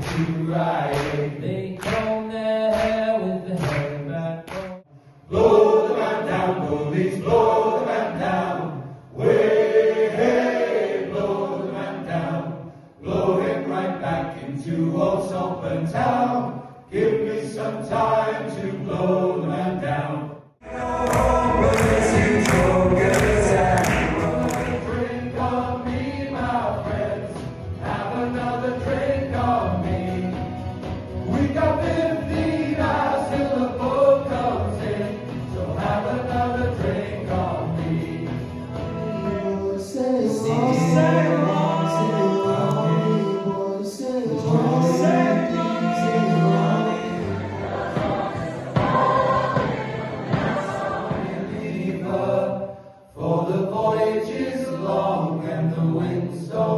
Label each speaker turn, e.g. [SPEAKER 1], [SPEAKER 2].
[SPEAKER 1] to ride. They comb their hair with the hair back. Blow the man down, police, blow the man down. Way, hey, blow the man down. Blow him right back into old Saltburn town. Give me some time to blow the man down. Drink on me, my friends. Have another drink on me. We got 15 hours till the boat comes in. So have another drink on me. For the voyage is long and the winds don't